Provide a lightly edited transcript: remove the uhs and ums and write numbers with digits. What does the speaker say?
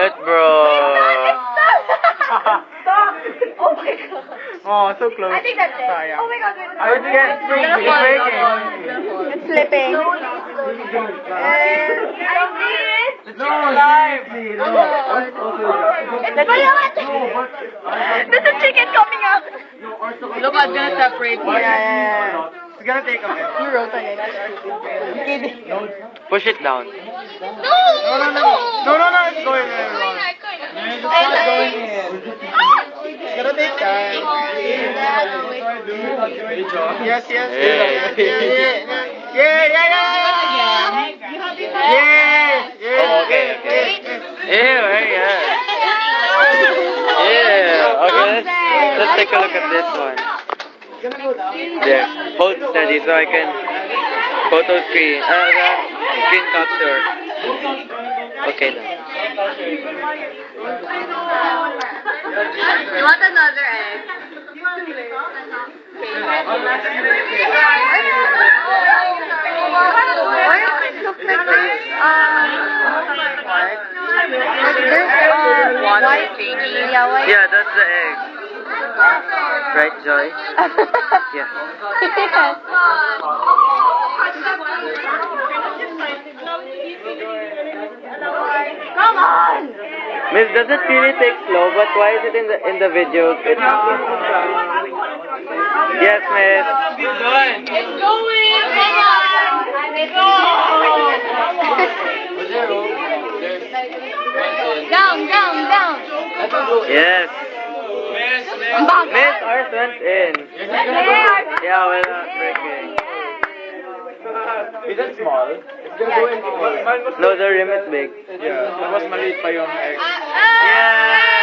It, bro. Oh my god. Oh, so close. I think that's it. Sayang. Oh my god. Oh, it's breaking. It's breaking. It's flipping. Slowly. I see it. No, seriously. No. There's a chicken coming out. Look, I'm gonna separate you. Yeah. It's gonna take a minute. You wrote on it. I'm kidding. Push it down. No, It's going in. It's going in. It's gonna take time. Yes. Okay. Yeah. Let's take a look at this one. There. Hold steady so I can photo screen. Screen capture. Okay now. You want another egg? White thingy. Yeah, white. Yeah, that's the egg. Right, Joy? Yeah. Come on! Miss, does it really take slow? But why is it in the videos? Yes, Miss. It's going! Come on! Down! Yes. Ang bagal. Miss, ours went in. Yeah, wala breaking. Is it small? It's gonna go in. No, the rim is big. Yeah, mas maliit pa yung egg. Yeah!